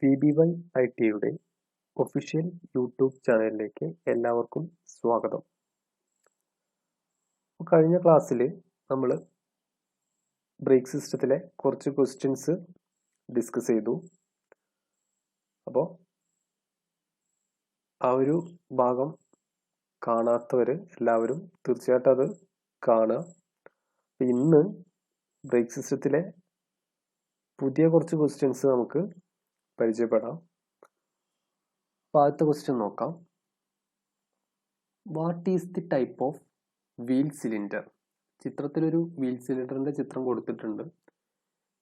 VBY-ITയുടെ official YouTube ചാനലിലേക്ക് എല്ലാവർക്കും സ്വാഗതം. കഴിഞ്ഞ ക്ലാസ്സിൽ നമ്മൾ ബ്രേക്ക് സിസ്റ്റത്തിലെ കുറച്ച് ക്വസ്റ്റ്യൻസ് ഡിസ്കസ് ചെയ്തു. അപ്പോൾ ആ ഒരു ഭാഗം കാണാത്തവർ എല്ലാവരും തീർച്ചയായിട്ടും അത് കാണുക. ഇന്ന് ബ്രേക്ക് സിസ്റ്റത്തിലെ പുതിയ കുറച്ച് ക്വസ്റ്റ്യൻസ് നമുക്ക് പരിചയപ്പെടാം. ആദ്യത്തെ ക്വസ്റ്റ്യൻ നോക്കാം. What is the type of wheel cylinder? ചിത്രത്തിലൊരു വീൽ സിലിണ്ടറിന്റെ ചിത്രം കൊടുത്തിട്ടുണ്ട്.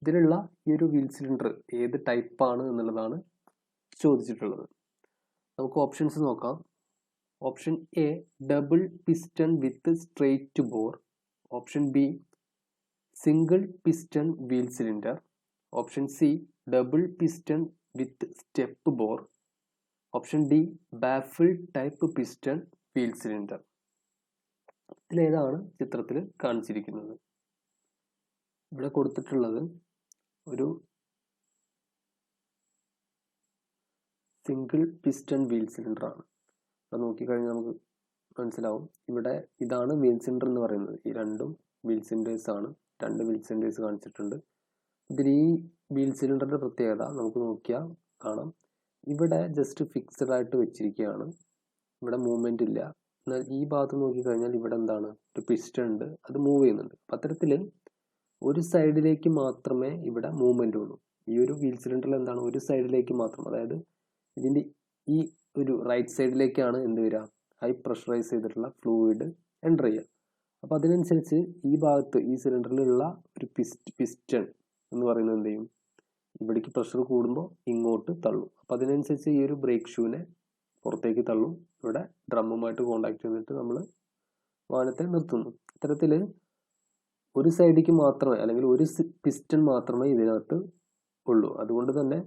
ഇതിലുള്ള ഈ ഒരു വീൽ സിലിണ്ടർ ഏത് ടൈപ്പാണ് എന്നുള്ളതാണ് ചോദിച്ചിട്ടുള്ളത്. നമുക്ക് ഓപ്ഷൻസ് നോക്കാം. Option A double piston with straight bore. Option B single piston wheel cylinder. Option C double piston with step bore. Option D baffle type piston wheel cylinder. ഇതിലേതാണ് ചിത്രത്തിൽ കാണിച്ചിരിക്കുന്നത്? ഇവിടെ കൊടുത്തിട്ടുള്ളത് ഒരു സിംഗിൾ പിസ്റ്റൺ വീൽ സിലിണ്ടർ ആണ്. അത് നോക്കിക്കഴിഞ്ഞാൽ നമുക്ക് മനസ്സിലാവും. ഇവിടെ ഇതാണ് വീൽ സിലിണ്ടർ എന്ന് പറയുന്നത്. ഈ രണ്ടും വീൽ സിലിണ്ടേഴ്സ് ആണ്. രണ്ട് വീൽ സിലിണ്ടേഴ്സ് കാണിച്ചിട്ടുണ്ട്. ഇതിൽ ഈ വീൽ സിലിണ്ടറിന്റെ പ്രത്യേകത നമുക്ക് നോക്കിയാൽ കാണാം. ഇവിടെ ജസ്റ്റ് ഫിക്സഡ് ആയിട്ട് വെച്ചിരിക്കുകയാണ്. ഇവിടെ മൂവ്മെന്റ് ഇല്ല. എന്നാൽ ഈ ഭാഗത്ത് നോക്കിക്കഴിഞ്ഞാൽ ഇവിടെ എന്താണ്, ഒരു പിസ്റ്റൺ ഉണ്ട്, അത് മൂവ് ചെയ്യുന്നുണ്ട്. അത്തരത്തിൽ ഒരു സൈഡിലേക്ക് മാത്രമേ ഇവിടെ മൂവ്മെന്റ് ഉള്ളൂ. ഈ ഒരു വീൽ സിലിണ്ടറിൽ എന്താണ്, ഒരു സൈഡിലേക്ക് മാത്രം, അതായത് ഇതിന്റെ ഈ ഒരു റൈറ്റ് സൈഡിലേക്കാണ് എന്ത് വരിക, ഹൈ പ്രഷറൈസ് ചെയ്തിട്ടുള്ള ഫ്ലൂയിഡ് എൻ്റർ ചെയ്യുക. അപ്പോൾ അതിനനുസരിച്ച് ഈ ഭാഗത്ത് ഈ സിലിണ്ടറിലുള്ള ഒരു പിസ്റ്റൺ എന്ന് പറയുന്നത് എന്ത് ചെയ്യും, ഇവിടേക്ക് പ്രഷർ കൂടുമ്പോൾ ഇങ്ങോട്ട് തള്ളും. അപ്പം അതിനനുസരിച്ച് ഈ ഒരു ബ്രേക്ക് ഷൂവിനെ പുറത്തേക്ക് തള്ളും. ഇവിടെ ഡ്രമ്മുമായിട്ട് കോണ്ടാക്ട് ചെയ്തിട്ട് നമ്മൾ വാഹനത്തെ നിർത്തുന്നു. ഇത്തരത്തിൽ ഒരു സൈഡിലേക്ക് മാത്രമേ, അല്ലെങ്കിൽ ഒരു പിസ്റ്റൺ മാത്രമേ ഇതിനകത്ത് ഉള്ളൂ. അതുകൊണ്ട് തന്നെ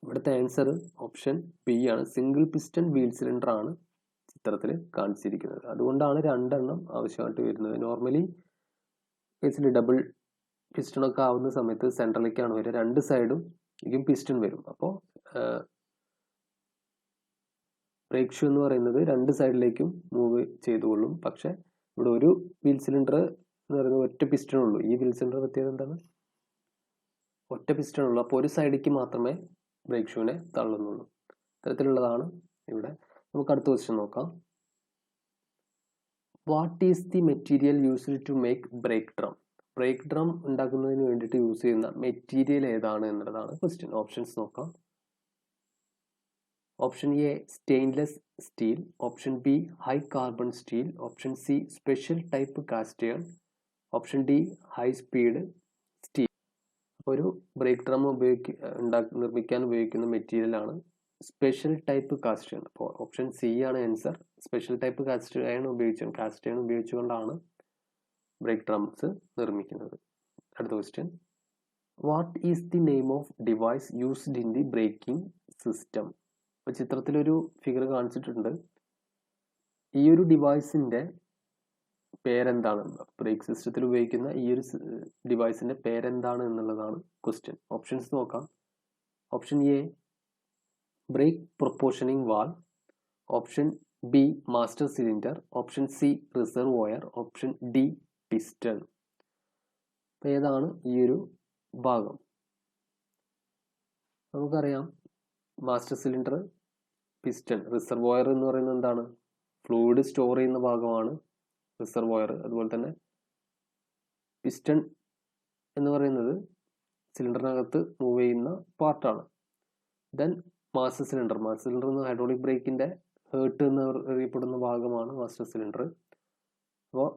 ഇവിടുത്തെ ആൻസർ ഓപ്ഷൻ ബി ആണ്. സിംഗിൾ പിസ്റ്റൺ വീൽ സിലിണ്ടർ ആണ് ചിത്രത്തിൽ കാണിച്ചിരിക്കുന്നത്. അതുകൊണ്ടാണ് രണ്ടെണ്ണം ആവശ്യമായിട്ട് വരുന്നത്. നോർമലി കേസിൽ ഡബിൾ പിസ്റ്റൺ ഒക്കെ ആവുന്ന സമയത്ത് സെൻട്രലിലേക്കാണ് വരിക. രണ്ട് സൈഡും ഇതിലും പിസ്റ്റൺ വരും. അപ്പോൾ ബ്രേക്ക് ഷൂ എന്ന് പറയുന്നത് രണ്ട് സൈഡിലേക്കും മൂവ് ചെയ്തുകൊള്ളും. പക്ഷെ ഇവിടെ ഒരു വീൽ സിലിണ്ടർ എന്ന് പറയുന്നത് ഒറ്റ പിസ്റ്റൺ ഉള്ളൂ. ഈ വീൽ സിലിണ്ടർ പ്രത്യേകത എന്താണ്, ഒറ്റ പിസ്റ്റൺ ഉള്ളൂ. അപ്പോൾ ഒരു സൈഡിലേക്ക് മാത്രമേ ബ്രേക്ക് ഷൂവിനെ തള്ളുന്നുള്ളൂ. ഇത്തരത്തിലുള്ളതാണ് ഇവിടെ. നമുക്ക് അടുത്ത ക്വസ്റ്റ്യൻ നോക്കാം. What is the material used to make brake drum? Brake drum ഉണ്ടാക്കുന്നതിന് വേണ്ടിയിട്ട് യൂസ് ചെയ്യുന്ന മെറ്റീരിയൽ ഏതാണ് എന്നുള്ളതാണ് ക്വസ്റ്റ്യൻ. ഓപ്ഷൻസ് നോക്കാം. Option A stainless steel. Option B high carbon steel. Option C special type cast iron. Option D high speed steel. അപ്പോൾ ഒരു ബ്രേക്ക് ഡ്രം നിർമ്മിക്കാൻ ഉപയോഗിക്കുന്ന മെറ്റീരിയലാണ് സ്പെഷ്യൽ ടൈപ്പ് കാസ്റ്റ് അയൺ. അപ്പോൾ ഓപ്ഷൻ സി ആണ് answer. Special type cast iron ഉപയോഗിച്ചുകൊണ്ടാണ് ബ്രേക്ക് ഡ്രംസ് നിർമ്മിക്കുന്നത്. അടുത്ത question. What is the name of device used in the braking system? ഇപ്പോൾ ചിത്രത്തിലൊരു ഫിഗർ കാണിച്ചിട്ടുണ്ട്. ഈ ഒരു ഡിവൈസിന്റെ പേരെന്താണ്? ബ്രേക്ക് സിസ്റ്റത്തിൽ ഉപയോഗിക്കുന്ന ഈ ഒരു ഡിവൈസിന്റെ പേരെന്താണ് എന്നുള്ളതാണ് ക്വസ്റ്റ്യൻ. ഓപ്ഷൻസ് നോക്കാം. Option A brake proportioning valve. Option B master cylinder. Option C reservoir. Option D piston. ഏതാണ് ഈ ഒരു ഭാഗം? നമുക്കറിയാം മാസ്റ്റർ സിലിണ്ടർ, പിസ്റ്റൺ. റിസർവോയർ എന്ന് പറയുന്നത് എന്താണ്, ഫ്ലൂയിഡ് സ്റ്റോർ ചെയ്യുന്ന ഭാഗമാണ് റിസർവോയർ. അതുപോലെ തന്നെ പിസ്റ്റൺ എന്ന് പറയുന്നത് സിലിണ്ടറിനകത്ത് മൂവ് ചെയ്യുന്ന പാർട്ടാണ്. ദെൻ മാസ്റ്റർ സിലിണ്ടർ എന്ന ഹൈഡ്രോളിക് ബ്രേക്കിന്റെ ഹേർട്ട് എന്ന് അറിയപ്പെടുന്ന ഭാഗമാണ് മാസ്റ്റർ സിലിണ്ടർ. അപ്പോൾ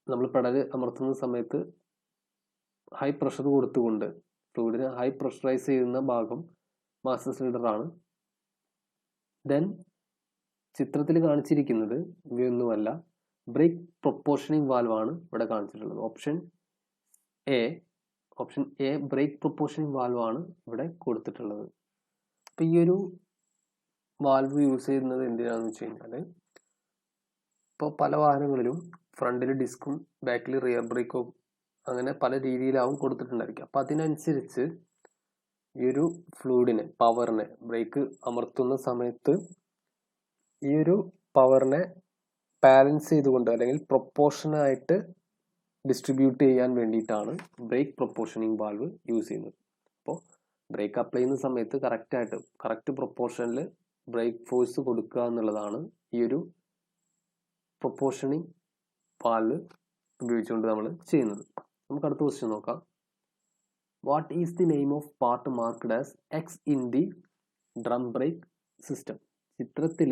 നമ്മൾ പെഡൽ അമർത്തുന്ന സമയത്ത് ഹൈ പ്രഷർ കൊടുത്തുകൊണ്ട് ഫ്ലൂയിഡിനെ ഹൈ പ്രഷറൈസ് ചെയ്യുന്ന ഭാഗം മാസ്റ്റർ സിലിണ്ടർ ആണ്. ദെൻ ചിത്രത്തിൽ കാണിച്ചിരിക്കുന്നത് ഇവയൊന്നുമല്ല, ബ്രേക്ക് പ്രൊപ്പോർഷനിങ് വാൽവ് ആണ് ഇവിടെ കാണിച്ചിട്ടുള്ളത്. Option A brake proportioning valve ആണ് ഇവിടെ കൊടുത്തിട്ടുള്ളത്. അപ്പോൾ ഈ ഒരു വാൽവ് യൂസ് ചെയ്യുന്നത് എന്തിനാണെന്ന് വെച്ച് കഴിഞ്ഞാൽ, ഇപ്പോൾ പല വാഹനങ്ങളിലും ഫ്രണ്ടിൽ ഡിസ്കും ബാക്കിൽ റിയർ ബ്രേക്കും അങ്ങനെ പല രീതിയിലാവും കൊടുത്തിട്ടുണ്ടായിരിക്കും. അപ്പം അതിനനുസരിച്ച് ഈ ഒരു ഫ്ലൂയിഡിനെ, പവറിനെ, ബ്രേക്ക് അമർത്തുന്ന സമയത്ത് ഈ ഒരു പവറിനെ ബാലൻസ് ചെയ്തുകൊണ്ട് അല്ലെങ്കിൽ പ്രൊപ്പോർഷനായിട്ട് ഡിസ്ട്രിബ്യൂട്ട് ചെയ്യാൻ വേണ്ടിയിട്ടാണ് ബ്രേക്ക് പ്രൊപ്പോർഷനിങ് വാൽവ് യൂസ് ചെയ്യുന്നത്. അപ്പോൾ ബ്രേക്ക് അപ്ലൈ ചെയ്യുന്ന സമയത്ത് കറക്റ്റ് പ്രൊപ്പോർഷനിൽ ബ്രേക്ക് ഫോഴ്സ് കൊടുക്കുക എന്നുള്ളതാണ് ഈ ഒരു പ്രൊപ്പോർഷനിങ് വാൽവ് ഉപയോഗിച്ചുകൊണ്ട് നമ്മൾ ചെയ്യുന്നത്. നമുക്ക് അടുത്ത ക്വസ്റ്റ്യൻ നോക്കാം. What is the name of part marked as X in the drum brake system? ചിത്രത്തിൽ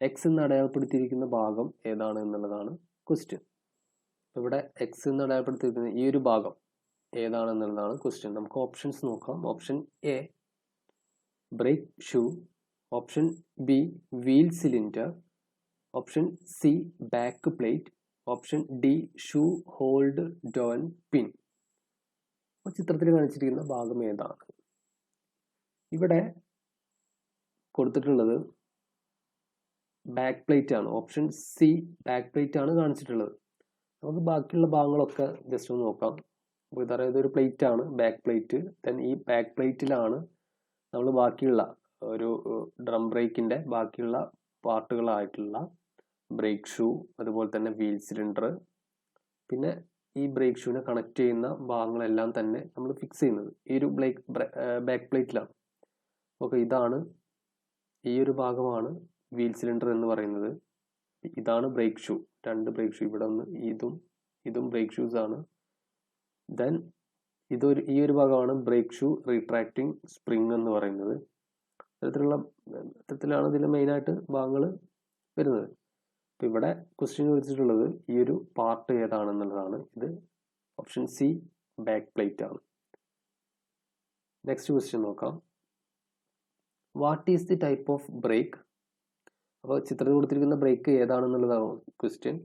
എക്സ് എന്ന് അടയാളപ്പെടുത്തിയിരിക്കുന്ന ഭാഗം ഏതാണ് എന്നുള്ളതാണ് ക്വസ്റ്റ്യൻ. ഇവിടെ എക്സ് എന്ന് അടയാളപ്പെടുത്തിയിരിക്കുന്ന ഈ ഒരു ഭാഗം ഏതാണെന്നുള്ളതാണ് ക്വസ്റ്റ്യൻ. നമുക്ക് ഓപ്ഷൻസ് നോക്കാം. Option A brake shoe, option B wheel cylinder, option C back plate, option D shoe hold down pin. അപ്പോൾ ചിത്രത്തിൽ കാണിച്ചിരിക്കുന്ന ഭാഗം ഏതാണ്? ഇവിടെ കൊടുത്തിട്ടുള്ളത് ബാക്ക് പ്ലേറ്റ് ആണ്. ഓപ്ഷൻ സി ബാക്ക് പ്ലേറ്റ് ആണ് കാണിച്ചിട്ടുള്ളത്. നമുക്ക് ബാക്കിയുള്ള ഭാഗങ്ങളൊക്കെ ജസ്റ്റ് ഒന്ന് നോക്കാം. അതായത് ഒരു പ്ലേറ്റ് ആണ് ബാക്ക് പ്ലേറ്റ്. ദെൻ ഈ ബാക്ക് പ്ലേറ്റിലാണ് നമ്മൾ ബാക്കിയുള്ള ഒരു ഡ്രം ബ്രേക്കിന്റെ ബാക്കിയുള്ള പാർട്ടുകളായിട്ടുള്ള ബ്രേക്ക് ഷൂ, അതുപോലെ തന്നെ വീൽ സിലിണ്ടർ, പിന്നെ ഈ ബ്രേക്ക് ഷൂവിനെ കണക്ട് ചെയ്യുന്ന ഭാഗങ്ങളെല്ലാം തന്നെ നമ്മൾ ഫിക്സ് ചെയ്യുന്നത് ഈ ഒരു ബാക്ക് പ്ലേറ്റിലാണ്. ഓക്കെ, ഇതാണ്, ഈ ഒരു ഭാഗമാണ് വീൽ സിലിണ്ടർ എന്ന് പറയുന്നത്. ഇതാണ് ബ്രേക്ക് ഷൂ, രണ്ട് ബ്രേക്ക് ഷൂ, ഇവിടെ ഒന്ന് ഇതും ബ്രേക്ക് ഷൂസ് ആണ്. ദെൻ ഈ ഒരു ഭാഗമാണ് ബ്രേക്ക് ഷൂ റീട്രാക്റ്റിംഗ് സ്പ്രിങ് എന്ന് പറയുന്നത്. ഇത്തരത്തിലാണ് ഇതിൽ മെയിനായിട്ട് ഭാഗങ്ങൾ വരുന്നത്. അപ്പോൾ ഇവിടെ ക്വസ്റ്റ്യൻ ചോദിച്ചിട്ടുള്ളത് ഈ ഒരു പാർട്ട് ഏതാണെന്നുള്ളതാണ്. ഇത് ഓപ്ഷൻ സി ബാക്ക് പ്ലേറ്റ് ആണ്. നെക്സ്റ്റ് ക്വസ്റ്റ്യൻ നോക്കാം. What is the type of brake? അപ്പോൾ ചിത്രത്തിൽ കൊടുത്തിരിക്കുന്ന ബ്രേക്ക് ഏതാണെന്നുള്ളതാണ് ക്വസ്റ്റ്യൻ.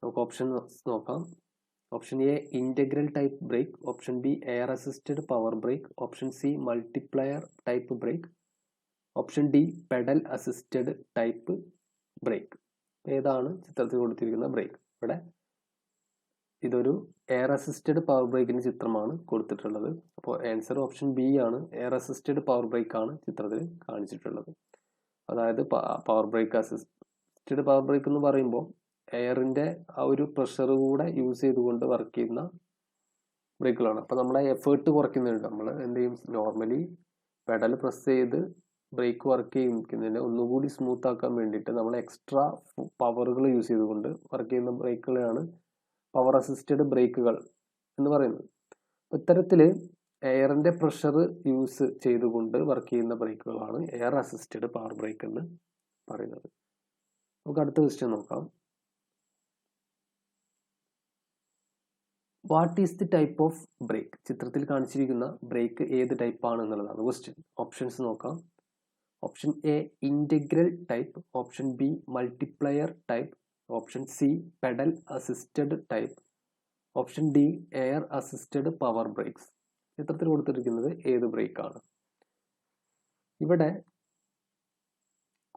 നമുക്ക് ഓപ്ഷൻ നോക്കാം. Option A integral type brake, option B air assisted power brake, option C multiplier type brake, option D pedal assisted type brake. ഏതാണ് ചിത്രത്തിൽ കൊടുത്തിരിക്കുന്ന break? ഇവിടെ ഇതൊരു എയർ അസിസ്റ്റഡ് പവർ ബ്രേക്കിന്റെ ചിത്രമാണ് കൊടുത്തിട്ടുള്ളത്. അപ്പോൾ ആൻസർ ഓപ്ഷൻ ബി ആണ്. എയർ അസിസ്റ്റഡ് പവർ ബ്രേക്ക് ആണ് ചിത്രത്തിൽ കാണിച്ചിട്ടുള്ളത്. അതായത് പവർ ബ്രേക്ക് എന്ന് പറയുമ്പോൾ എയറിന്റെ ആ ഒരു പ്രഷർ കൂടെ യൂസ് ചെയ്തുകൊണ്ട് വർക്ക് ചെയ്യുന്ന ബ്രേക്കുകളാണ്. അപ്പോൾ നമ്മളെ എഫേർട്ട് കുറയ്ക്കുന്നുണ്ട്. നമ്മൾ എന്ത് ചെയ്യും, നോർമലി പെഡൽ പ്രസ് ചെയ്ത് ബ്രേക്ക് വർക്ക് ചെയ്യുന്നതിനെ ഒന്നുകൂടി സ്മൂത്ത് ആക്കാൻ വേണ്ടിയിട്ട് നമ്മൾ എക്സ്ട്രാ പവറുകൾ യൂസ് ചെയ്തുകൊണ്ട് വർക്ക് ചെയ്യുന്ന ബ്രേക്കുകളെയാണ് പവർ അസിസ്റ്റഡ് ബ്രേക്കുകൾ എന്ന് പറയുന്നത്. ഇത്തരത്തിൽ എയറിന്റെ പ്രഷർ യൂസ് ചെയ്തുകൊണ്ട് വർക്ക് ചെയ്യുന്ന ബ്രേക്കുകളാണ് എയർ അസിസ്റ്റഡ് പവർ ബ്രേക്ക് എന്ന് പറയുന്നത്. നമുക്ക് അടുത്ത ക്വസ്റ്റ്യൻ നോക്കാം. What is the type of brake? ചിത്രത്തിൽ കാണിച്ചിരിക്കുന്ന ബ്രേക്ക് ഏത് ടൈപ്പ് ആണ് എന്നുള്ളതാണ് ക്വസ്റ്റ്യൻ. ഓപ്ഷൻസ് നോക്കാം. Option A integral type, option B multiplier type, option C pedal assisted type, option D air assisted power brakes. ചിത്രത്തിൽ കൊടുത്തിരിക്കുന്നത് ഏത് ബ്രേക്ക് ആണ്? ഇവിടെ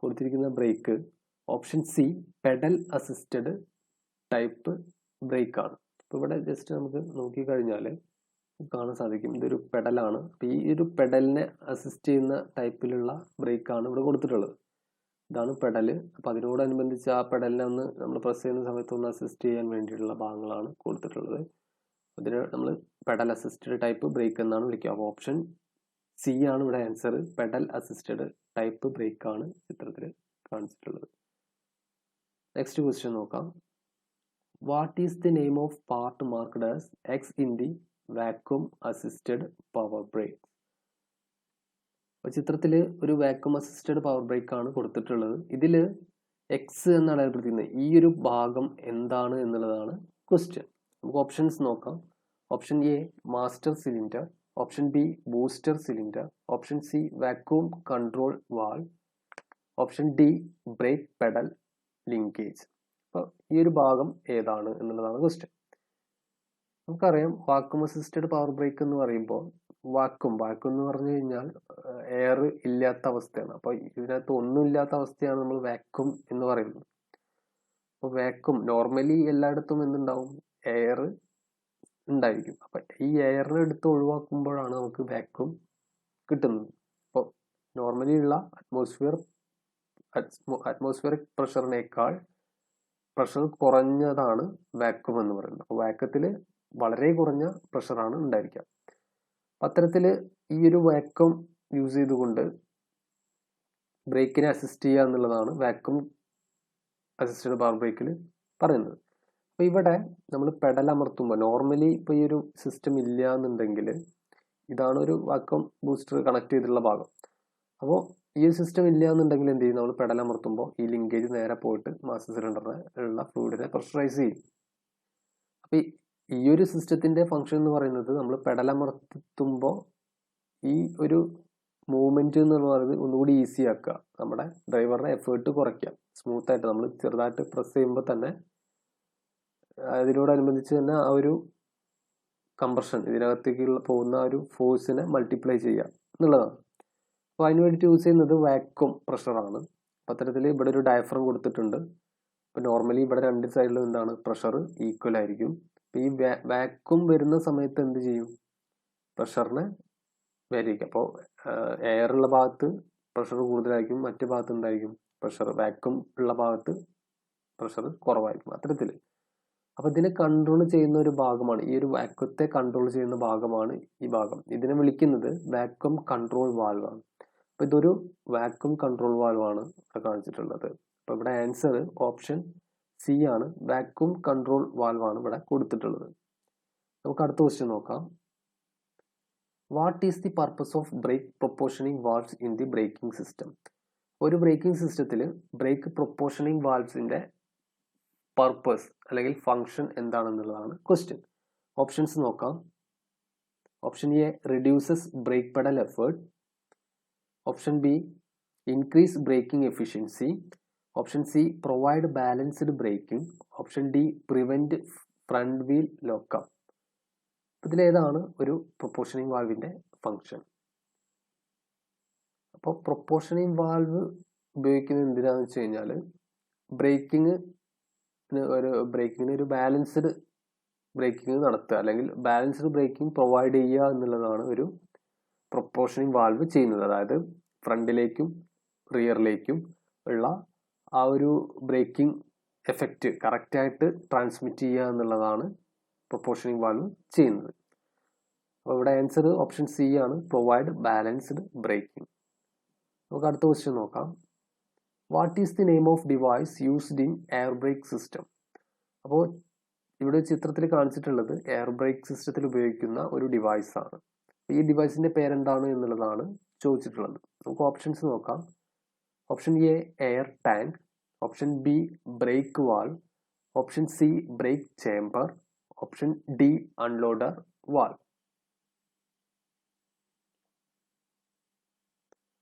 കൊടുത്തിരിക്കുന്ന brake option C pedal assisted type brake ആണ്. അപ്പോൾ ഇവിടെ ജസ്റ്റ് നമുക്ക് നോക്കിക്കഴിഞ്ഞാൽ കാണാൻ സാധിക്കും ഇതൊരു പെഡലാണ്. അപ്പോൾ ഈ ഒരു പെഡലിനെ അസിസ്റ്റ് ചെയ്യുന്ന ടൈപ്പിലുള്ള ബ്രേക്കാണ് ഇവിടെ കൊടുത്തിട്ടുള്ളത്. ഇതാണ് പെഡല്. അപ്പോൾ അതിനോടനുബന്ധിച്ച് ആ പെഡലിനെ ഒന്ന് നമ്മൾ പ്രസ് ചെയ്യുന്ന സമയത്ത് ഒന്ന് അസിസ്റ്റ് ചെയ്യാൻ വേണ്ടിയിട്ടുള്ള ഭാഗങ്ങളാണ് കൊടുത്തിട്ടുള്ളത്. ഇതിന് നമ്മൾ പെഡൽ അസിസ്റ്റഡ് ടൈപ്പ് ബ്രേക്ക് എന്നാണ് വിളിക്കുക. അപ്പോൾ ഓപ്ഷൻ സി ആണ് ഇവിടെ answer. Pedal assisted type brake ആണ് ചിത്രത്തിൽ കാണിച്ചിട്ടുള്ളത്. നെക്സ്റ്റ് ക്വസ്റ്റ്യൻ നോക്കാം. What is the name of part marked as X in the vacuum assisted power brake? അപ്പോൾ ചിത്രത്തിൽ ഒരു വാക്വം അസിസ്റ്റഡ് പവർ ബ്രേക്ക് ആണ് കൊടുത്തിട്ടുള്ളത്. ഇതിൽ എക്സ് എന്നാണ് അടയാളപ്പെടുത്തിയിരിക്കുന്നത്. ഈ ഒരു ഭാഗം എന്താണ് എന്നുള്ളതാണ് ക്വസ്റ്റ്യൻ. നമുക്ക് ഓപ്ഷൻസ് നോക്കാം. Option A master cylinder, option B booster cylinder, option C vacuum control valve, option D brake pedal linkage. അപ്പോൾ ഈ ഒരു ഭാഗം ഏതാണ് എന്നുള്ളതാണ് ക്വസ്റ്റ്യൻ. നമുക്കറിയാം വാക്വം അസിസ്റ്റഡ് പവർ ബ്രേക്ക് എന്ന് പറയുമ്പോൾ വാക്വം എന്ന് പറഞ്ഞു കഴിഞ്ഞാൽ എയർ ഇല്ലാത്ത അവസ്ഥയാണ്. അപ്പോൾ ഇതിനകത്ത് ഒന്നും ഇല്ലാത്ത അവസ്ഥയാണ് നമ്മൾ വാക്വം എന്ന് പറയുന്നത്. അപ്പോൾ വാക്വം നോർമലി എല്ലായിടത്തും എന്തുണ്ടാവും, എയർ ഉണ്ടായിരിക്കും. അപ്പം ഈ എയറിനെ എടുത്ത് ഒഴിവാക്കുമ്പോഴാണ് നമുക്ക് വാക്വം കിട്ടുന്നത്. അപ്പോൾ നോർമലി ഉള്ള അറ്റ്മോസ്ഫിയറിക് പ്രഷറിനേക്കാൾ പ്രഷർ കുറഞ്ഞതാണ് വാക്വം എന്ന് പറയുന്നത്. അപ്പോൾ വാക്വത്തിൽ വളരെ കുറഞ്ഞ പ്രഷറാണ് ഉണ്ടായിരിക്കുക. അത്തരത്തിൽ ഈ ഒരു വാക്വം യൂസ് ചെയ്തുകൊണ്ട് ബ്രേക്കിനെ അസിസ്റ്റ് ചെയ്യുക എന്നുള്ളതാണ് വാക്വം അസിസ്റ്റഡ് പവർ ബ്രേക്കിൽ പറയുന്നത്. അപ്പോൾ ഇവിടെ നമ്മൾ പെഡൽ അമർത്തുമ്പോൾ നോർമലി ഇപ്പോൾ ഈ ഒരു സിസ്റ്റം ഇല്ല എന്നുണ്ടെങ്കിൽ ഇതാണ് ഒരു വാക്വം ബൂസ്റ്റർ കണക്ട് ചെയ്തിട്ടുള്ള ഭാഗം. അപ്പോൾ ഈ ഒരു സിസ്റ്റം ഇല്ല എന്നുണ്ടെങ്കിൽ എന്ത് ചെയ്യും, നമ്മൾ പെഡൽ അമർത്തുമ്പോൾ ഈ ലിങ്കേജ് നേരെ പോയിട്ട് മാസ്റ്റർ സിലിണ്ടറിലുള്ള ഫ്ലൂയിഡിനെ പ്രഷറൈസ് ചെയ്യും. അപ്പോൾ ഈ ഒരു സിസ്റ്റത്തിന്റെ ഫംഗ്ഷൻ എന്ന് പറയുന്നത് നമ്മൾ പെഡൽ അമർത്തുമ്പോൾ ഈ ഒരു മൂവ്മെന്റ് എന്ന് പറയുന്നത് ഒന്നുകൂടി ഈസി ആക്കുക, നമ്മുടെ ഡ്രൈവറുടെ എഫേർട്ട് കുറയ്ക്കുക. സ്മൂത്ത് ആയിട്ട് നമ്മൾ ചെറുതായിട്ട് പ്രസ് ചെയ്യുമ്പോൾ തന്നെ അതിനോടനുബന്ധിച്ച് തന്നെ ആ ഒരു കംപ്രഷൻ ഇതിനകത്തേക്ക് പോകുന്ന ആ ഒരു ഫോഴ്സിനെ മൾട്ടിപ്ലൈ ചെയ്യുക എന്നുള്ളതാണ്. അപ്പോൾ അതിന് വേണ്ടിയിട്ട് യൂസ് ചെയ്യുന്നത് വാക്വം പ്രഷറാണ്. അപ്പോൾ അത്തരത്തിൽ ഇവിടെ ഒരു ഡയഫ്രം കൊടുത്തിട്ടുണ്ട്. അപ്പോൾ നോർമലി ഇവിടെ രണ്ട് സൈഡിലും എന്താണ് പ്രഷർ ഈക്വൽ ആയിരിക്കും. അപ്പോൾ ഈ വാക്വം വരുന്ന സമയത്ത് എന്ത് ചെയ്യും, പ്രഷറിനെ വേരിക്കും. അപ്പോൾ എയറുള്ള ഭാഗത്ത് പ്രഷർ കൂടുതലായിരിക്കും, മറ്റു ഭാഗത്ത് എന്തായിരിക്കും പ്രഷർ, വാക്വം ഉള്ള ഭാഗത്ത് പ്രഷർ കുറവായിരിക്കും. അത്തരത്തിൽ അപ്പോൾ ഇതിനെ കൺട്രോൾ ചെയ്യുന്ന ഒരു ഭാഗമാണ്, ഈ ഒരു വാക്വത്തെ കൺട്രോൾ ചെയ്യുന്ന ഭാഗമാണ് ഈ ഭാഗം. ഇതിനെ വിളിക്കുന്നത് വാക്വം കൺട്രോൾ വാൽവ് ആണ്. അപ്പോൾ ഇതൊരു വാക്വം കൺട്രോൾ വാൽവ് ആണ് കാണിച്ചിട്ടുള്ളത്. അപ്പോൾ ഇവിടെ ആൻസർ ഓപ്ഷൻ സി ആണ്, വാക്വം കൺട്രോൾ വാൽവ് ആണ് ഇവിടെ കൊടുത്തിട്ടുള്ളത്. നമുക്ക് അടുത്ത ക്വസ്റ്റ്യൻ നോക്കാം. What is the purpose of brake proportioning valves in the braking system? ഒരു ബ്രേക്കിംഗ് സിസ്റ്റത്തിൽ ബ്രേക്ക് പ്രൊപ്പോർഷനിങ് വാൽവ്സിന്റെ പർപ്പസ് അല്ലെങ്കിൽ ഫംഗ്ഷൻ എന്താണെന്നുള്ളതാണ് ക്വസ്റ്റ്യൻ. ഓപ്ഷൻസ് നോക്കാം. Option A reduces brake pedal effort. Option B increase braking efficiency. Option C provide balanced braking. Option D prevent front wheel lockup. ഇതിലേതാണ് ഒരു പ്രൊപ്പോർഷനിങ് വാൽവിന്റെ function? അപ്പോൾ പ്രൊപ്പോർഷനിങ് valve ഉപയോഗിക്കുന്നത് എന്തിനാന്ന് വെച്ച് കഴിഞ്ഞാൽ ബ്രേക്കിംഗ് ഒരു ബാലൻസ്ഡ് ബ്രേക്കിംഗ് നടത്തുക അല്ലെങ്കിൽ ബാലൻസ്ഡ് ബ്രേക്കിംഗ് പ്രൊവൈഡ് ചെയ്യുക എന്നുള്ളതാണ് ഒരു പ്രൊപ്പോർഷനിങ് വാൽവ് ചെയ്യുന്നത്. അതായത് ഫ്രണ്ടിലേക്കും റിയറിലേക്കും ഉള്ള ആ ഒരു ബ്രേക്കിംഗ് എഫക്റ്റ് കറക്റ്റായിട്ട് ട്രാൻസ്മിറ്റ് ചെയ്യുക എന്നുള്ളതാണ് പ്രൊപ്പോർഷനിങ് വാൽവ് ചെയ്യുന്നത്. അപ്പോൾ ഇവിടെ ആൻസർ ഓപ്ഷൻ സി ആണ്, പ്രൊവൈഡ് ബാലൻസ്ഡ് ബ്രേക്കിംഗ്. നമുക്ക് അടുത്ത ക്വസ്റ്റ്യൻ നോക്കാം. What is the name of device used in air brake system? അപ്പോൾ ഇവിടെ ചിത്രത്തിൽ കാണിച്ചിട്ടുള്ളത് എയർ ബ്രേക്ക് സിസ്റ്റത്തിൽ ഉപയോഗിക്കുന്ന ഒരു ഡിവൈസ് ആണ്. ഈ ഡിവൈസിന്റെ പേരെന്താണ് എന്നുള്ളതാണ് ചോദിച്ചിട്ടുള്ളത്. നമുക്ക് ഓപ്ഷൻസ് നോക്കാം. Option A air tank. Option B brake valve. Option C brake chamber. Option D unloader valve.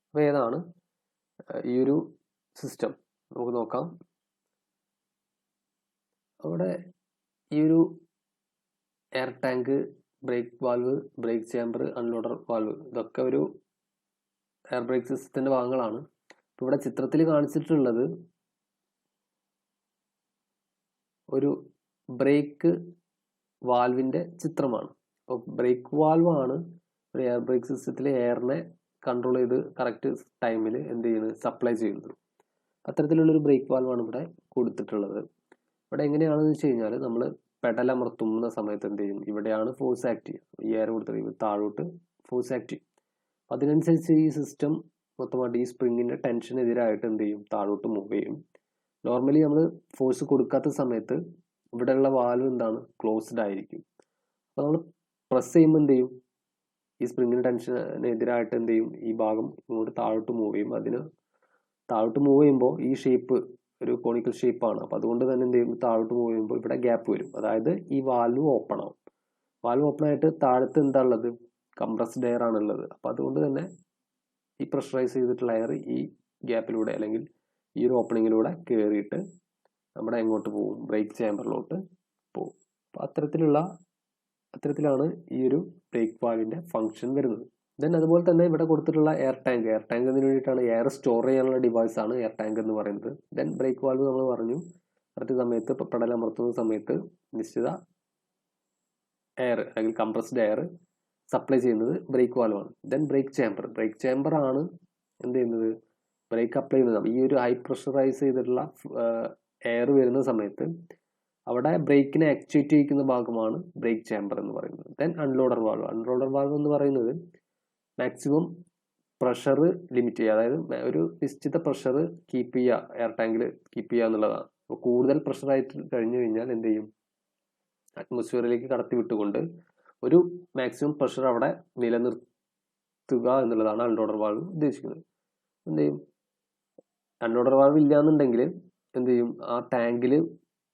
അപ്പോൾ ഏതാണ് ഈ ഒരു സിസ്റ്റം നമുക്ക് നോക്കാം. അവിടെ ഈ ഒരു air tank, brake valve, brake chamber, unloader valve ഇതൊക്കെ ഒരു എയർ ബ്രേക്ക് സിസ്റ്റത്തിന്റെ ഭാഗങ്ങളാണ്. ഇവിടെ ചിത്രത്തിൽ കാണിച്ചിട്ടുള്ളത് ഒരു ബ്രേക്ക് വാൽവിന്റെ ചിത്രമാണ്. അപ്പോൾ ബ്രേക്ക് വാൽവ് ആണ് ഒരു എയർ ബ്രേക്ക് സിസ്റ്റത്തിൽ എയറിനെ കൺട്രോൾ ചെയ്ത് കറക്റ്റ് ടൈമിൽ എന്ത് ചെയ്യുന്നത്, സപ്ലൈ ചെയ്യുന്നത്. അത്തരത്തിലുള്ളൊരു ബ്രേക്ക് വാൽവാണ് ഇവിടെ കൊടുത്തിട്ടുള്ളത്. ഇവിടെ എങ്ങനെയാണെന്ന് വെച്ച് കഴിഞ്ഞാൽ നമ്മൾ പെഡൽ അമർത്തുന്ന സമയത്ത് എന്ത് ചെയ്യും, ഇവിടെയാണ് ഫോഴ്സ് ആക്ട് ചെയ്യുക. ഈ എയർ കൊടുത്തിട്ട് താഴോട്ട് ഫോഴ്സ് ആക്ട് ചെയ്യും. അതിനനുസരിച്ച് ഈ സിസ്റ്റം മൊത്തമായിട്ട് ഈ സ്പ്രിങ്ങിന്റെ ടെൻഷനെതിരായിട്ട് എന്ത് ചെയ്യും, താഴോട്ട് മൂവ് ചെയ്യും. നോർമലി നമ്മൾ ഫോഴ്സ് കൊടുക്കാത്ത സമയത്ത് ഇവിടെയുള്ള വാൽവ് എന്താണ്, ക്ലോസ്ഡ് ആയിരിക്കും. അപ്പോൾ നമ്മൾ പ്രസ് ചെയ്യുമ്പോൾ എന്ത് ചെയ്യും, ഈ സ്പ്രിങ്ങിന്റെ ടെൻഷനെതിരായിട്ട് എന്ത് ചെയ്യും, ഈ ഭാഗം ഇങ്ങോട്ട് താഴോട്ട് മൂവ് ചെയ്യും. അതിന് താഴോട്ട് മൂവ് ചെയ്യുമ്പോൾ ഈ ഷേപ്പ് ഒരു കോണിക്കൽ ഷേപ്പാണ്. അപ്പോൾ അതുകൊണ്ട് തന്നെ എന്ത് ചെയ്യും, താഴോട്ട് മൂവ് ചെയ്യുമ്പോൾ ഇവിടെ ഗ്യാപ്പ് വരും. അതായത് ഈ വാൽവ് ഓപ്പൺ ആവും. വാൽവ് ഓപ്പൺ ആയിട്ട് താഴത്ത് എന്താ ഉള്ളത്, കംപ്രസ്ഡ് എയർ ആണുള്ളത്. അപ്പോൾ അതുകൊണ്ട് തന്നെ ഈ പ്രഷറൈസ് ചെയ്തിട്ടുള്ള എയർ ഈ ഗ്യാപ്പിലൂടെ അല്ലെങ്കിൽ ഈ ഒരു ഓപ്പണിങ്ങിലൂടെ കയറിയിട്ട് നമ്മുടെ എങ്ങോട്ട് പോകും, ബ്രേക്ക് ചേംബറിലോട്ട് പോകും. അപ്പോൾ അത്തരത്തിലാണ് ഈ ഒരു ബ്രേക്ക് വാൽവിന്റെ ഫംഗ്ഷൻ വരുന്നത്. ദെൻ അതുപോലെ തന്നെ ഇവിടെ കൊടുത്തിട്ടുള്ള എയർ ടാങ്ക് അതിന് വേണ്ടിയിട്ടാണ്, എയർ സ്റ്റോർ ചെയ്യാനുള്ള ഡിവൈസ് ആണ് എയർ ടാങ്ക് എന്ന് പറയുന്നത്. ദെൻ ബ്രേക്ക് വാൽവ് നമ്മൾ പറഞ്ഞു കറക്റ്റ് സമയത്ത് പെഡൽ അമർത്തുന്ന സമയത്ത് നിശ്ചിത എയർ അല്ലെങ്കിൽ കംപ്രസ്ഡ് എയർ സപ്ലൈ ചെയ്യുന്നത് ബ്രേക്ക് വാൽവാണ്. ദെൻ ബ്രേക്ക് ചേമ്പർ ആണ് എന്ത് ചെയ്യുന്നത്, ബ്രേക്ക് അപ്ലൈ ചെയ്യുന്നത്. ഈ ഒരു ഹൈ പ്രഷറൈസ് ചെയ്തിട്ടുള്ള എയർ വരുന്ന സമയത്ത് അവിടെ ബ്രേക്കിനെ ആക്ച്വേറ്റ് ചെയ്യിക്കുന്ന ഭാഗമാണ് ബ്രേക്ക് ചേമ്പർ എന്ന് പറയുന്നത്. ദെൻ അൺലോഡർ വാൽവ് എന്ന് പറയുന്നത് മാക്സിമം പ്രഷർ ലിമിറ്റ് ചെയ്യുക, അതായത് ഒരു നിശ്ചിത പ്രഷർ കീപ്പ് ചെയ്യുക, എയർ ടാങ്കിൽ കീപ്പ് ചെയ്യുക എന്നുള്ളതാണ്. അപ്പോൾ കൂടുതൽ പ്രഷറായിട്ട് കഴിഞ്ഞു കഴിഞ്ഞാൽ എന്ത് ചെയ്യും, അറ്റ്മോസ്ഫിയറിലേക്ക് കടത്തി വിട്ടുകൊണ്ട് ഒരു മാക്സിമം പ്രഷർ അവിടെ നിലനിർത്തുക എന്നുള്ളതാണ് അൺലോഡർ വാൽവ് ഉദ്ദേശിക്കുന്നത്. എന്ത് ചെയ്യും, അൺലോഡർ വാൽവ് ഇല്ലാന്നുണ്ടെങ്കിൽ എന്ത് ചെയ്യും, ആ ടാങ്കിൽ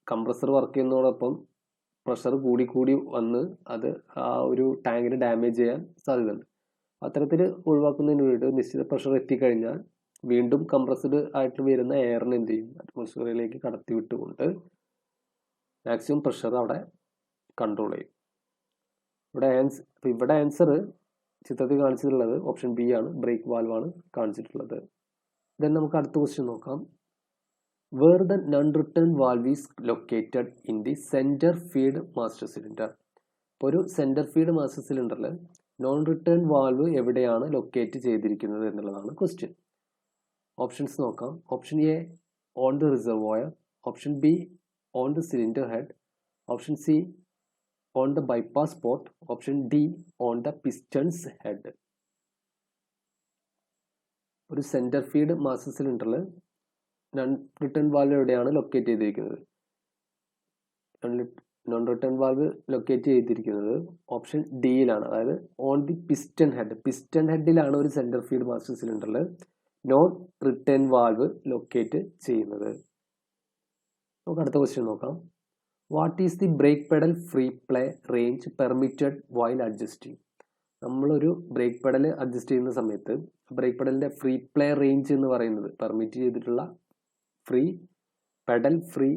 കംപ്രസർ വർക്ക് ചെയ്യുന്നതോടൊപ്പം പ്രഷർ കൂടി വന്ന് അത് ആ ഒരു ടാങ്കിന് ഡാമേജ് ചെയ്യാൻ സാധ്യതയുണ്ട്. അത്തരത്തിൽ ഒഴിവാക്കുന്നതിന് വേണ്ടി നിശ്ചിത പ്രഷർ എത്തിക്കഴിഞ്ഞാൽ വീണ്ടും കംപ്രസ്ഡ് ആയിട്ട് വരുന്ന എയറിന് എന്ത് ചെയ്യും, അറ്റ്മോസ്ഫിയറിലേക്ക് കടത്തി വിട്ടുകൊണ്ട് മാക്സിമം പ്രഷർ അവിടെ കൺട്രോൾ ചെയ്യും. ഇവിടെ ആൻസർ ചിത്രത്തിൽ കാണിച്ചിട്ടുള്ളത് ഓപ്ഷൻ ബി ആണ്, ബ്രേക്ക് വാൽവാണ് കാണിച്ചിട്ടുള്ളത്. ദെൻ നമുക്ക് അടുത്ത ക്വസ്റ്റ്യൻ നോക്കാം. Where the non return valve is located in the centre feed master cylinder. ഇപ്പോൾ ഒരു സെൻറ്റർ ഫീഡ് മാസ്റ്റർ സിലിണ്ടറിൽ നോൺ റിട്ടേൺ വാൽവ് എവിടെയാണ് ലൊക്കേറ്റ് ചെയ്തിരിക്കുന്നത് എന്നുള്ളതാണ് ക്വസ്റ്റ്യൻ. ഓപ്ഷൻസ് നോക്കാം. Option A on the reservoir, option B on the cylinder head, option C on the bypass port, option D on the pistons head. ഒരു centre feed master സിലിണ്ടറിൽ non return valve എവിടെയാണ് locate ചെയ്തിരിക്കുന്നത്? Non return valve locate ചെയ്തിരിക്കുന്നത് option ഡിയിലാണ്, അതായത് on the piston head. Piston ഹെഡിലാണ് ഒരു centre feed master സിലിണ്ടറിൽ നോൺ റിട്ടേൺ വാൽവ് ലൊക്കേറ്റ് ചെയ്യുന്നത്. നമുക്ക് അടുത്ത ക്വസ്റ്റ്യൻ നോക്കാം. What is the brake pedal free play range permitted while adjusting? നമ്മളൊരു ബ്രേക്ക് പെഡൽ അഡ്ജസ്റ്റ് ചെയ്യുന്ന സമയത്ത് ബ്രേക്ക് പെഡലിൻ്റെ ഫ്രീ പ്ലേ റേഞ്ച് എന്ന് പറയുന്നത്, പെർമിറ്റ് ചെയ്തിട്ടുള്ള ഫ്രീ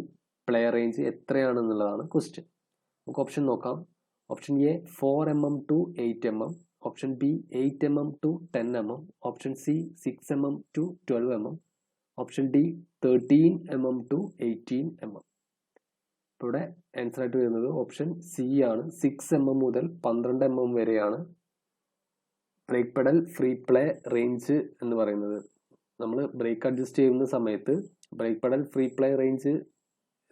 പ്ലേ റേഞ്ച് എത്രയാണെന്നുള്ളതാണ് ക്വസ്റ്റ്യൻ. നമുക്ക് ഓപ്ഷൻ നോക്കാം. Option A 4 mm to 8 mm, option B 8 mm to 10 mm, option C 6 mm to 12 mm, option D 13 mm to 18 mm. ഇപ്പോൾ ഇവിടെ ആൻസർ ആയിട്ട് വരുന്നത് ഓപ്ഷൻ സി ആണ്. 6 mm മുതൽ 12 mm വരെയാണ് break pedal free play range എന്ന് പറയുന്നത്. നമ്മൾ ബ്രേക്ക് അഡ്ജസ്റ്റ് ചെയ്യുന്ന സമയത്ത് break pedal free play range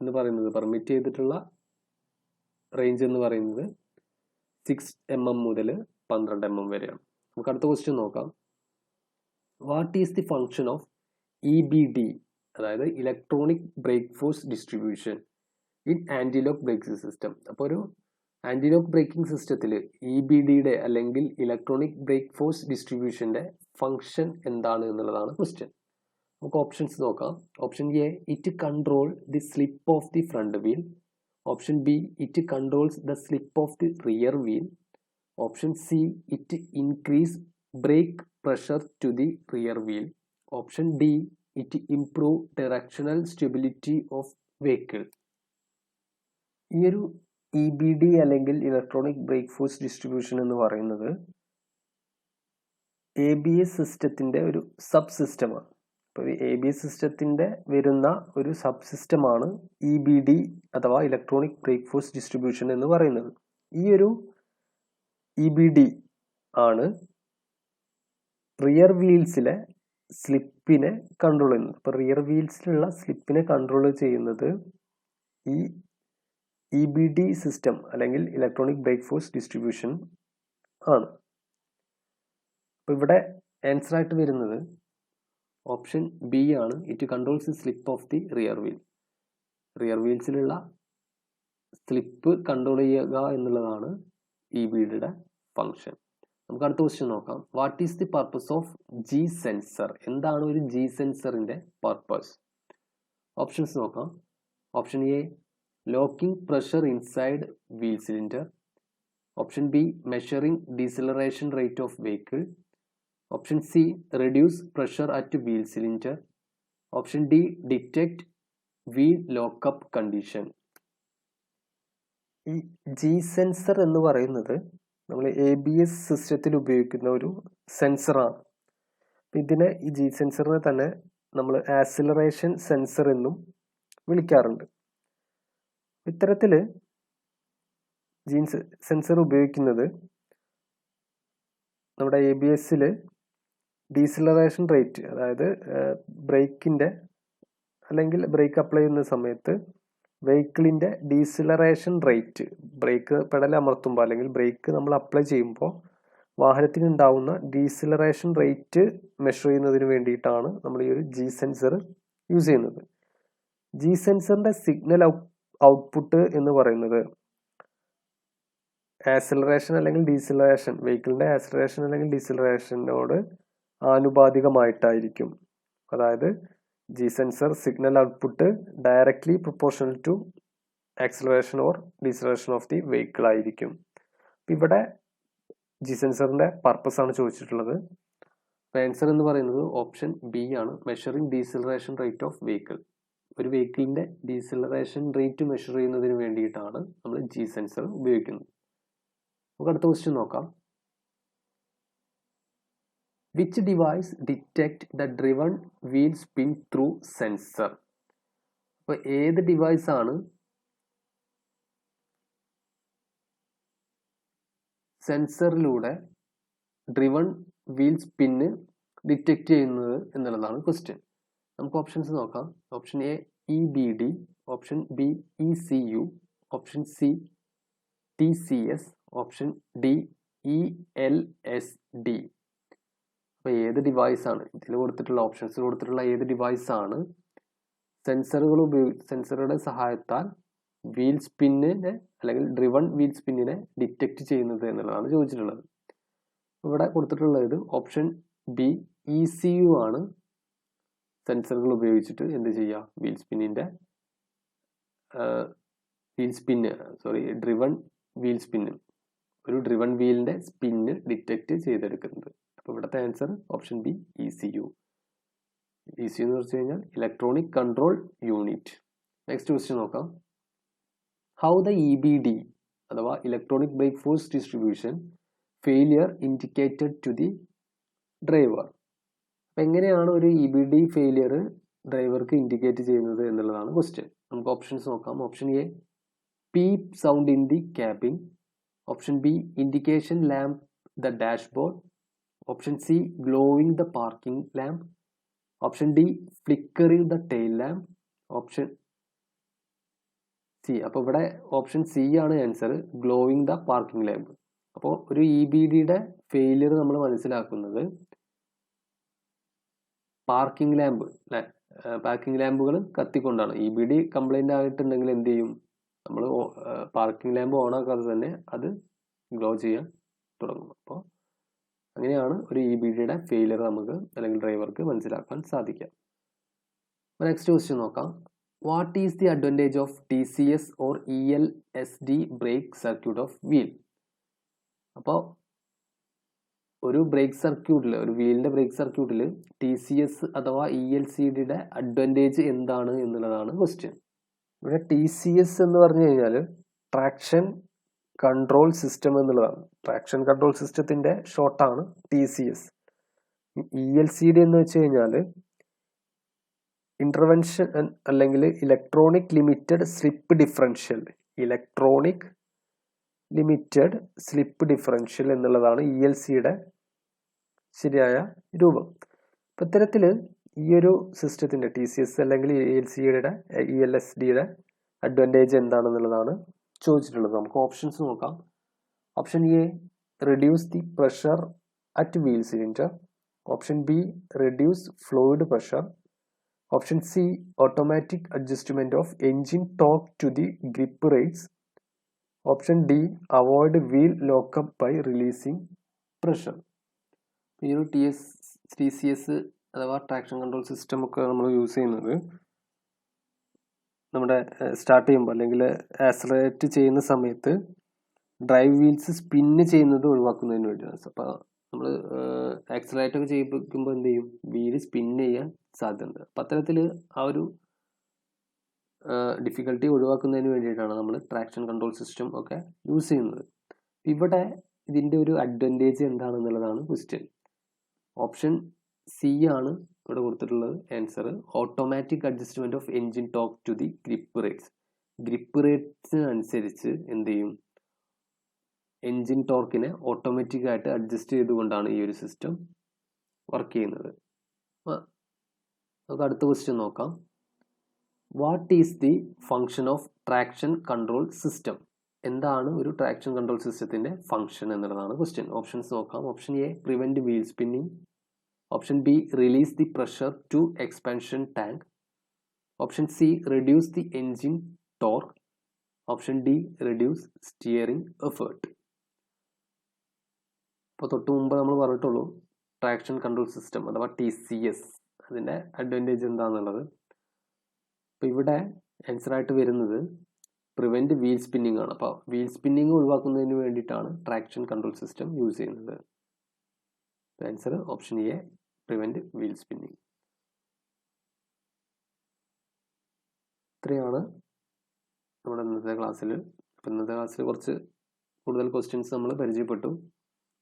എന്ന് പറയുന്നത്, പെർമിറ്റ് ചെയ്തിട്ടുള്ള റേഞ്ച് എന്ന് പറയുന്നത് 6 mm മുതൽ 12 mm വരെയാണ്. നമുക്ക് അടുത്ത ക്വസ്റ്റ്യൻ നോക്കാം. What is the function of EBD, അതായത് electronic brake force distribution in antilock braking system? അപ്പോൾ ഒരു ആൻറ്റിലോക്ക് ബ്രേക്കിംഗ് സിസ്റ്റത്തിൽ EBDയുടെ അല്ലെങ്കിൽ ഇലക്ട്രോണിക് ബ്രേക്ക് ഫോഴ്സ് ഡിസ്ട്രിബ്യൂഷൻ്റെ ഫങ്ഷൻ എന്താണ് എന്നുള്ളതാണ് ക്വസ്റ്റ്യൻ. നമുക്ക് ഓപ്ഷൻസ് നോക്കാം. Option A it control the slip of the front wheel, option B it controls the slip of the rear wheel, option C it increase brake pressure to the rear wheel, option D it improve directional stability of vehicle. ഈ ഒരു EBD അല്ലെങ്കിൽ electronic brake force distribution എന്ന് പറയുന്നത് ABS സിസ്റ്റത്തിൻ്റെ ഒരു sub സിസ്റ്റമാണ്. അപ്പോൾ ABS സിസ്റ്റത്തിൻ്റെ വരുന്ന ഒരു സബ് സിസ്റ്റമാണ് EBD അഥവാ ഇലക്ട്രോണിക് ബ്രേക്ക് ഫോഴ്സ് ഡിസ്ട്രിബ്യൂഷൻ എന്ന് പറയുന്നത്. ഈ ഒരു EBD ആണ് റിയർ വീൽസിലെ സ്ലിപ്പിനെ കൺട്രോൾ ചെയ്യുന്നത്. അപ്പോൾ റിയർ വീൽസിലുള്ള സ്ലിപ്പിനെ കൺട്രോൾ ചെയ്യുന്നത് ഈ EBD സിസ്റ്റം അല്ലെങ്കിൽ ഇലക്ട്രോണിക് ബ്രേക്ക് ഫോഴ്സ് ഡിസ്ട്രിബ്യൂഷൻ ആണ്. അപ്പോൾ ഇവിടെ ആൻസർ ആയിട്ട് വരുന്നത് ഓപ്ഷൻ ബി ആണ്. It controls the slip of the rear wheel. Rear വീൽസിലുള്ള സ്ലിപ്പ് കൺട്രോൾ ചെയ്യുക എന്നുള്ളതാണ് EBDയുടെ ഫങ്ഷൻ. നമുക്ക് അടുത്ത ക്വസ്റ്റ്യൻ നോക്കാം. What is the purpose of G sensor? എന്താണ് ഒരു G സെൻസറിൻ്റെ പർപ്പസ്? ഓപ്ഷൻസ് നോക്കാം. Option A locking pressure inside wheel cylinder, option B measuring deceleration rate of vehicle, option C reduce pressure at wheel cylinder, option D detect wheel lockup condition. ഈ G sensor എന്ന് പറയുന്നത് നമ്മൾ ABS സിസ്റ്റത്തിൽ ഉപയോഗിക്കുന്ന ഒരു സെൻസറാണ്. ഇതിനെ ഈ G സെൻസറിനെ തന്നെ നമ്മൾ ആക്സിലറേഷൻ സെൻസർ എന്നും വിളിക്കാറുണ്ട്. ഇത്തരത്തിൽ സെൻസർ ഉപയോഗിക്കുന്നത് നമ്മുടെ ABS-ൽ ഡീസിലറേഷൻ റേറ്റ്, അതായത് ബ്രേക്കിൻ്റെ അല്ലെങ്കിൽ ബ്രേക്ക് അപ്ലൈ ചെയ്യുന്ന സമയത്ത് വെഹിക്കിളിൻ്റെ ഡീസിലറേഷൻ റേറ്റ്, ബ്രേക്ക് പെഡൽ അമർത്തുമ്പോൾ അല്ലെങ്കിൽ ബ്രേക്ക് നമ്മൾ അപ്ലൈ ചെയ്യുമ്പോൾ വാഹനത്തിന് ഉണ്ടാവുന്ന ഡീസിലറേഷൻ റേറ്റ് മെഷർ ചെയ്യുന്നതിന് വേണ്ടിയിട്ടാണ് നമ്മൾ ഈ ഒരു G സെൻസർ യൂസ് ചെയ്യുന്നത്. G സെൻസറിൻ്റെ സിഗ്നൽ ഔട്ട്പുട്ട് എന്ന് പറയുന്നത് ആക്സിലറേഷൻ അല്ലെങ്കിൽ ഡീസിലറേഷൻ, വെഹിക്കിളിൻ്റെ ആക്സിലറേഷൻ അല്ലെങ്കിൽ ഡീസിലറേഷനോട് ആനുപാതികമായിട്ടായിരിക്കും. അതായത് G sensor signal output directly proportional to acceleration or deceleration of the vehicle ആയിരിക്കും. ഇവിടെ G സെൻസറിൻ്റെ പർപ്പസ് ആണ് ചോദിച്ചിട്ടുള്ളത്. ആൻസർ എന്ന് പറയുന്നത് ഓപ്ഷൻ ബി ആണ്, measuring deceleration rate of vehicle. ഒരു വെഹിക്കിളിൻ്റെ ഡീസിലറേഷൻ റേറ്റ് മെഷർ ചെയ്യുന്നതിന് വേണ്ടിയിട്ടാണ് നമ്മൾ G സെൻസർ ഉപയോഗിക്കുന്നത്. നമുക്ക് അടുത്ത ക്വസ്റ്റ്യൻ നോക്കാം. Which device detect the driven wheel spin through sensor? അപ്പോൾ ഏത് ഡിവൈസാണ് സെൻസറിലൂടെ ഡ്രിവൺ വീൽ സ്പിന്ന് ഡിറ്റക്ട് ചെയ്യുന്നത് എന്നുള്ളതാണ് ക്വസ്റ്റ്യൻ. നമുക്ക് ഓപ്ഷൻസ് നോക്കാം. Option A EBD, option B ECU, option C TCS, option D ELSD. അപ്പോൾ ഏത് ഡിവൈസാണ് ഇതിൽ കൊടുത്തിട്ടുള്ള ഓപ്ഷൻസിൽ കൊടുത്തിട്ടുള്ള ഏത് ഡിവൈസാണ് സെൻസറുടെ സഹായത്താൽ വീൽ സ്പിന്നിനെ അല്ലെങ്കിൽ ഡ്രിവൺ വീൽ സ്പിന്നിനെ ഡിറ്റക്ട് ചെയ്യുന്നത് എന്നുള്ളതാണ് ചോദിച്ചിട്ടുള്ളത്. ഇവിടെ കൊടുത്തിട്ടുള്ളത് ഓപ്ഷൻ ബി ECU ആണ്. സെൻസറുകൾ ഉപയോഗിച്ചിട്ട് എന്ത് ചെയ്യുക, ഡ്രിവൺ വീൽ സ്പിന്ന്, ഒരു ഡ്രിവൺ വീലിൻ്റെ സ്പിന്ന് ഡിറ്റക്ട് ചെയ്തെടുക്കുന്നത്. അപ്പോൾ ഇവിടുത്തെ answer option B ECU. ECU എന്ന് വെച്ച് കഴിഞ്ഞാൽ electronic control unit. Next question നോക്കാം. ഹൗ ദ EBD അഥവാ electronic brake force distribution failure indicated to the driver? അപ്പം എങ്ങനെയാണ് ഒരു EBD ഫെയിലിയർ ഡ്രൈവർക്ക് ഇൻഡിക്കേറ്റ് ചെയ്യുന്നത് എന്നുള്ളതാണ് ക്വസ്റ്റ്യൻ. നമുക്ക് ഓപ്ഷൻസ് നോക്കാം. Option A beep sound in the cabin, option B indication lamp the dashboard, option C glowing the parking lamp, option D flickering the tail lamp, option C. അപ്പോൾ ഇവിടെ option C ആണ് answer, glowing the parking lamp. അപ്പോൾ ഒരു EBDയുടെ failure നമ്മൾ മനസ്സിലാക്കുന്നത് parking lamp അല്ലെ, parking ലാമ്പുകൾ കത്തിക്കൊണ്ടാണ്. EBD കംപ്ലൈൻ്റ് ആയിട്ടുണ്ടെങ്കിൽ എന്ത് ചെയ്യും, നമ്മൾ പാർക്കിംഗ് ലാമ്പ് ഓൺ ആക്കാതെ തന്നെ അത് ഗ്ലോ ചെയ്യാൻ തുടങ്ങും. അപ്പോൾ അങ്ങനെയാണ് ഒരു EBDയുടെ ഫെയിലിയർ നമുക്ക് അല്ലെങ്കിൽ ഡ്രൈവർക്ക് മനസ്സിലാക്കാൻ സാധിക്കുക. നെക്സ്റ്റ് ക്വസ്റ്റ്യൻ നോക്കാം. What is the advantage of TCS or ELSD brake circuit of wheel? അപ്പോൾ ഒരു ബ്രേക്ക് സർക്യൂട്ടിൽ, ഒരു വീലിൻ്റെ ബ്രേക്ക് സർക്യൂട്ടിൽ TCS അഥവാ ELCDയുടെ അഡ്വാൻറ്റേജ് എന്താണ് എന്നുള്ളതാണ് ക്വസ്റ്റ്യൻ. ഇവിടെ TCS എന്ന് പറഞ്ഞു കഴിഞ്ഞാൽ ട്രാക്ഷൻ കൺട്രോൾ സിസ്റ്റം എന്നുള്ളതാണ്. ട്രാക്ഷൻ കൺട്രോൾ സിസ്റ്റത്തിൻ്റെ ഷോർട്ടാണ് TCS. ELCD എന്ന് വെച്ച് കഴിഞ്ഞാൽ ഇൻ്റർവെൻഷൻ അല്ലെങ്കിൽ electronic limited slip differential, electronic limited slip differential എന്നുള്ളതാണ് ELCയുടെ ശരിയായ രൂപം. അപ്പം ഇത്തരത്തിൽ ഈ ഒരു സിസ്റ്റത്തിൻ്റെ TCS അല്ലെങ്കിൽ ELSDയുടെ അഡ്വാൻറ്റേജ് എന്താണെന്നുള്ളതാണ് ചോദിച്ചിട്ടുള്ളത്. നമുക്ക് ഓപ്ഷൻസ് നോക്കാം. Option A reduce the pressure at wheel cylinder, option B reduce fluid pressure, option C automatic adjustment of engine torque to the grip rates, option D avoid wheel lockup by releasing pressure. ഈ ഒരു TCS അഥവാ traction control system ഒക്കെ നമ്മൾ use ചെയ്യുന്നത് നമ്മുടെ start ചെയ്യുമ്പോൾ അല്ലെങ്കിൽ accelerate ചെയ്യുന്ന സമയത്ത് ഡ്രൈവ് വീൽസ് സ്പിന്ന് ചെയ്യുന്നത് ഒഴിവാക്കുന്നതിന് വേണ്ടിയാണ്. അപ്പോൾ നമ്മൾ ആക്സലറേറ്റ് ഒക്കെ ചെയ്യിപ്പിക്കുമ്പോൾ എന്ത് ചെയ്യും, വീല് സ്പിന്ന് ചെയ്യാൻ സാധ്യതയുണ്ട്. അപ്പം അത്തരത്തിൽ ആ ഒരു ഡിഫിക്കൽട്ടി ഒഴിവാക്കുന്നതിന് വേണ്ടിയിട്ടാണ് നമ്മൾ ട്രാക്ഷൻ കൺട്രോൾ സിസ്റ്റം ഒക്കെ യൂസ് ചെയ്യുന്നത്. ഇവിടെ ഇതിൻ്റെ ഒരു അഡ്വാൻറ്റേജ് എന്താണെന്നുള്ളതാണ് ക്വസ്റ്റ്യൻ. ഓപ്ഷൻ സി ആണ് ഇവിടെ കൊടുത്തിട്ടുള്ളത് answer, automatic adjustment of engine torque to the grip rates. Grip റേറ്റ്സിനനുസരിച്ച് എന്ത് ചെയ്യും, എൻജിൻ ടോർക്കിനെ ഓട്ടോമാറ്റിക്കായിട്ട് അഡ്ജസ്റ്റ് ചെയ്തുകൊണ്ടാണ് ഈ ഒരു സിസ്റ്റം വർക്ക് ചെയ്യുന്നത്. നമുക്ക് അടുത്ത ക്വസ്റ്റ്യൻ നോക്കാം. What is the function of traction control system? എന്താണ് ഒരു ട്രാക്ഷൻ കൺട്രോൾ സിസ്റ്റത്തിന്റെ ഫങ്ഷൻ എന്നുള്ളതാണ് ക്വസ്റ്റ്യൻ. ഓപ്ഷൻസ് നോക്കാം. Option A prevent wheel spinning, option B release the pressure to expansion tank, option C reduce the engine torque, option D reduce steering effort. അപ്പോൾ തൊട്ട് മുമ്പ് നമ്മൾ പറഞ്ഞിട്ടുള്ളൂ ട്രാക്ഷൻ കൺട്രോൾ സിസ്റ്റം അഥവാ TCS അതിൻ്റെ advantage എന്താണെന്നുള്ളത്. അപ്പോൾ ഇവിടെ ആൻസർ ആയിട്ട് വരുന്നത് പ്രിവെന്റ് വീൽ സ്പിന്നിങ് ആണ്. അപ്പോൾ വീൽ സ്പിന്നിങ് ഒഴിവാക്കുന്നതിന് വേണ്ടിയിട്ടാണ് ട്രാക്ഷൻ കൺട്രോൾ സിസ്റ്റം യൂസ് ചെയ്യുന്നത്. Answer option A prevent wheel spinning. ഇത്രയാണ് നമ്മുടെ ഇന്നത്തെ ക്ലാസ്സിൽ. അപ്പോൾ ഇന്നത്തെ ക്ലാസ്സിൽ കുറച്ച് കൂടുതൽ ക്വസ്റ്റ്യൻസ് നമ്മൾ പരിചയപ്പെട്ടു.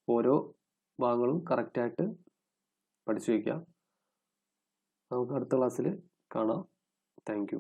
ഓരോ ഭാഗങ്ങളും കറക്റ്റായിട്ട് പഠിച്ചു വയ്ക്കുക. നമുക്ക് അടുത്ത ക്ലാസ്സിൽ കാണാം. Thank you.